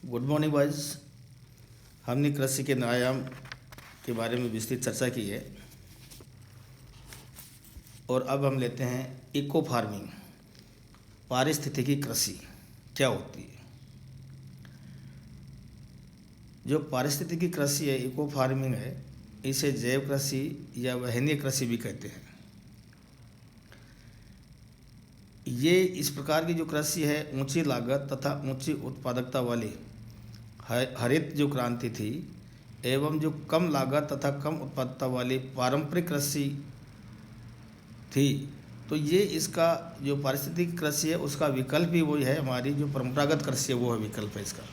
Good morning boys. हमने कृषि के आयाम के बारे में विस्तृत चर्चा की है और अब हम लेते हैं इको फार्मिंग। पारिस्थितिकी कृषि क्या होती है? जो पारिस्थितिकी कृषि है, इको फार्मिंग है, इसे जैव कृषि या वहनीय कृषि भी कहते हैं। ये इस प्रकार की जो कृषि है ऊंची लागत तथा ऊंची उत्पादकता वाली हरित जो क्रांति थी एवं जो कम लागत तथा कम उत्पादकता वाली पारंपरिक कृषि थी। तो ये इसका जो पारिस्थितिक कृषि है उसका विकल्प ही वही है। हमारी जो परंपरागत कृषि है वो है विकल्प है इसका,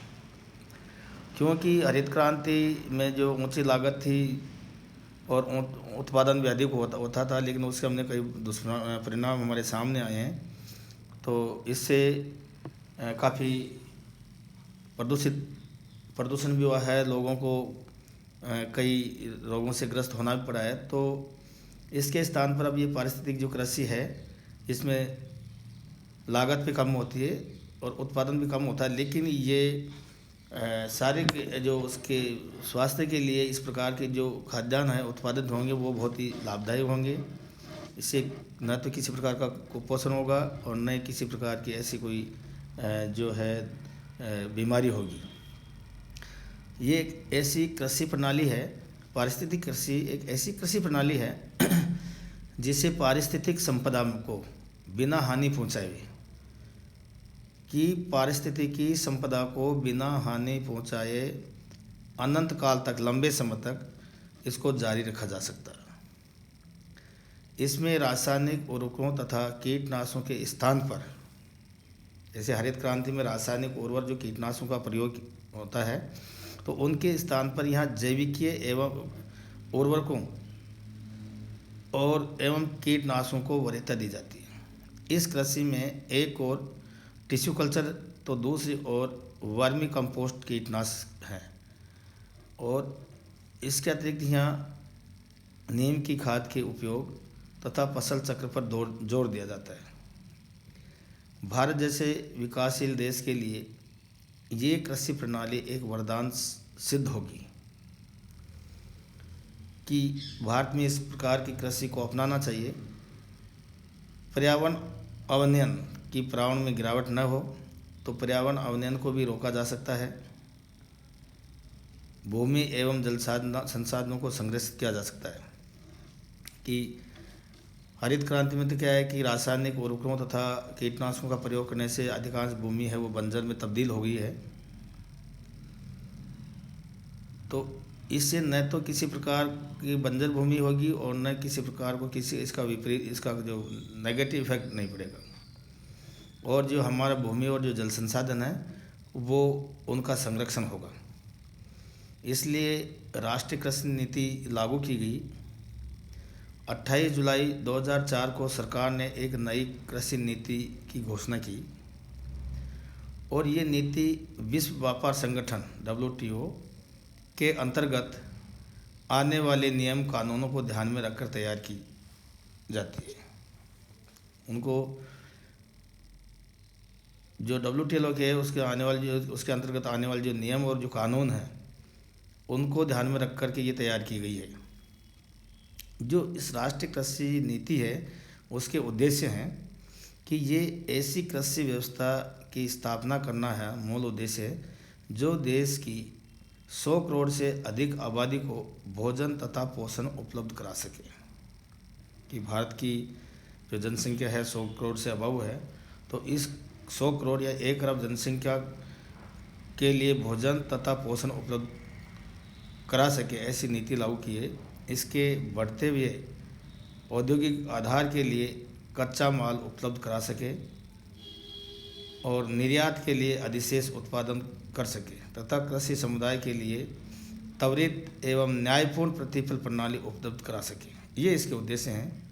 क्योंकि हरित क्रांति में जो ऊंची लागत थी और उत्पादन भी अधिक होता था, लेकिन उसके हमने कई दुष्परिणाम हमारे सामने आए हैं। तो इससे काफ़ी प्रदूषण भी हुआ है, लोगों को कई रोगों से ग्रस्त होना भी पड़ा है। तो इसके स्थान पर अब ये पारिस्थितिक जो कृषि है इसमें लागत भी कम होती है और उत्पादन भी कम होता है, लेकिन ये सारे जो उसके स्वास्थ्य के लिए इस प्रकार के जो खाद्यान्न है उत्पादित होंगे वो बहुत ही लाभदायक होंगे। इससे न तो किसी प्रकार का कुपोषण होगा और न किसी प्रकार की ऐसी कोई जो है बीमारी होगी। ये एक ऐसी कृषि प्रणाली है, पारिस्थितिक कृषि एक ऐसी कृषि प्रणाली है जिसे पारिस्थितिक संपदा को बिना हानि पहुंचाए कि पारिस्थितिकी संपदा को बिना हानि पहुंचाए अनंत काल तक, लंबे समय तक इसको जारी रखा जा सकता है। इसमें रासायनिक उर्वरकों तथा कीटनाशकों के स्थान पर, जैसे हरित क्रांति में रासायनिक उर्वरक जो कीटनाशकों का प्रयोग होता है, तो उनके स्थान पर यहाँ जैविकीय एवं उर्वरकों और एवं कीटनाशकों को वरीयता दी जाती है। इस कृषि में एक और टिश्यू कल्चर तो दूसरी ओर वर्मी कंपोस्ट कीटनाशक है और इसके अतिरिक्त यहाँ नीम की खाद के उपयोग तथा फसल चक्र पर जोर दिया जाता है। भारत जैसे विकासशील देश के लिए ये कृषि प्रणाली एक वरदान सिद्ध होगी कि भारत में इस प्रकार की कृषि को अपनाना चाहिए। पर्यावरण अवनयन की पर्यावरण में गिरावट न हो, तो पर्यावरण अवनयन को भी रोका जा सकता है। भूमि एवं जल संसाधनों को संरक्षित किया जा सकता है। कि हरित क्रांति में तो क्या है कि रासायनिक उर्वरकों तथा कीटनाशकों का प्रयोग करने से अधिकांश भूमि है वो बंजर में तब्दील हो गई है। तो इससे न तो किसी प्रकार की बंजर भूमि होगी और न किसी प्रकार को किसी इसका विपरीत, इसका जो नेगेटिव इफेक्ट नहीं पड़ेगा। और जो हमारा भूमि और जो जल संसाधन है वो उनका संरक्षण होगा। इसलिए राष्ट्रीय कृषि नीति लागू की गई। 28 जुलाई 2004 को सरकार ने एक नई कृषि नीति की घोषणा की और ये नीति विश्व व्यापार संगठन WTO के अंतर्गत आने वाले नियम कानूनों को ध्यान में रखकर तैयार की जाती है। उनको जो WTO के उसके अंतर्गत आने वाले जो नियम और जो कानून हैं उनको ध्यान में रख कर के ये तैयार की गई है। जो इस राष्ट्रीय कृषि नीति है उसके उद्देश्य हैं कि ये ऐसी कृषि व्यवस्था की स्थापना करना है, मूल उद्देश्य है, जो देश की 100 करोड़ से अधिक आबादी को भोजन तथा पोषण उपलब्ध करा सके। कि भारत की जो जनसंख्या है 100 करोड़ से अबव है, तो इस 100 करोड़ या 1 अरब जनसंख्या के लिए भोजन तथा पोषण उपलब्ध करा सके, ऐसी नीति लागू की है। इसके बढ़ते हुए औद्योगिक आधार के लिए कच्चा माल उपलब्ध करा सके और निर्यात के लिए अधिशेष उत्पादन कर सके तथा कृषि समुदाय के लिए त्वरित एवं न्यायपूर्ण प्रतिफल प्रणाली उपलब्ध करा सके। ये इसके उद्देश्य हैं।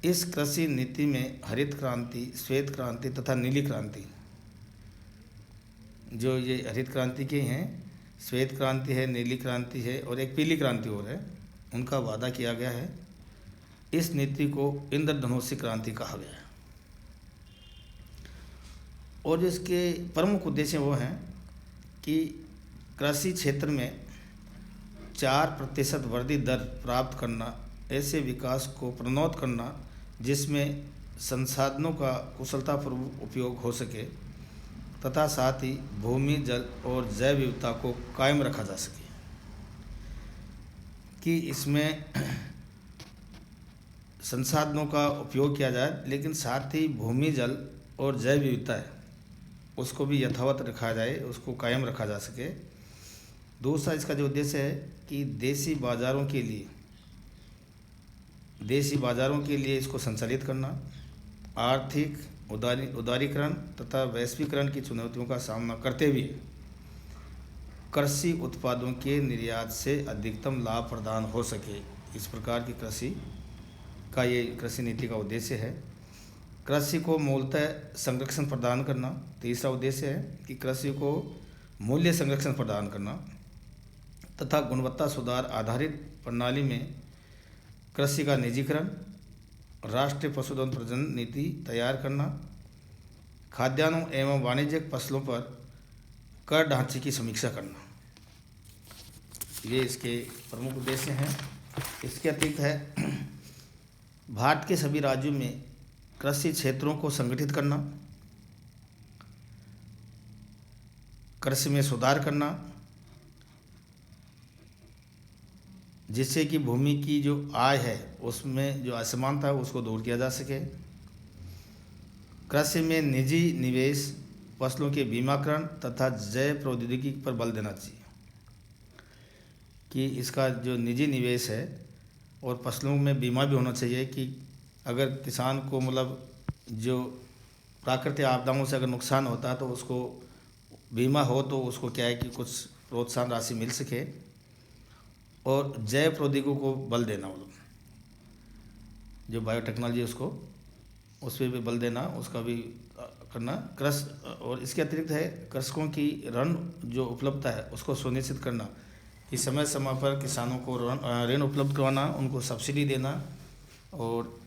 इस कृषि नीति में हरित क्रांति, श्वेत क्रांति तथा नीली क्रांति, जो ये हरित क्रांति के हैं, श्वेत क्रांति है, नीली क्रांति है और एक पीली क्रांति और है, उनका वादा किया गया है। इस नीति को इंद्रधनुषी क्रांति कहा गया है और जो इसके प्रमुख उद्देश्य वो हैं कि कृषि क्षेत्र में 4% वृद्धि दर प्राप्त करना, ऐसे विकास को प्रोन्नत करना जिसमें संसाधनों का कुशलतापूर्वक उपयोग हो सके तथा साथ ही भूमि, जल और जैव विविधता को कायम रखा जा सके। कि इसमें संसाधनों का उपयोग किया जाए लेकिन साथ ही भूमि, जल और जैव विविधता है उसको भी यथावत रखा जाए, उसको कायम रखा जा सके। दूसरा इसका जो उद्देश्य है कि देसी बाज़ारों के लिए इसको संचालित करना, आर्थिक उदारीकरण तथा वैश्वीकरण की चुनौतियों का सामना करते हुए कृषि उत्पादों के निर्यात से अधिकतम लाभ प्रदान हो सके। इस प्रकार की कृषि नीति का उद्देश्य है। कृषि को मूलतः संरक्षण प्रदान करना। तीसरा उद्देश्य है कि कृषि को मूल्य संरक्षण प्रदान करना तथा गुणवत्ता सुधार आधारित प्रणाली में कृषि का निजीकरण, राष्ट्रीय पशुधन प्रजनन नीति तैयार करना, खाद्यान्नों एवं वाणिज्यिक फसलों पर कर ढांचे की समीक्षा करना, ये इसके प्रमुख उद्देश्य हैं। इसके अतिरिक्त है भारत के सभी राज्यों में कृषि क्षेत्रों को संगठित करना, कृषि में सुधार करना जिससे कि भूमि की जो आय है उसमें जो असमानता है उसको दूर किया जा सके। कृषि में निजी निवेश, फसलों के बीमाकरण तथा जैव प्रौद्योगिकी पर बल देना चाहिए कि इसका जो निजी निवेश है और फसलों में बीमा भी होना चाहिए कि अगर किसान को मतलब जो प्राकृतिक आपदाओं से अगर नुकसान होता है तो उसको बीमा हो तो उसको क्या है कि कुछ प्रोत्साहन राशि मिल सके। और जैव प्रौद्योगिकी को बल देना, मतलब जो बायोटेक्नोलॉजी उसको उस पर भी बल देना, उसका भी करना कृषि। और इसके अतिरिक्त है कृषकों की ऋण जो उपलब्धता है उसको सुनिश्चित करना कि समय समय पर किसानों को ऋण उपलब्ध करवाना, उनको सब्सिडी देना और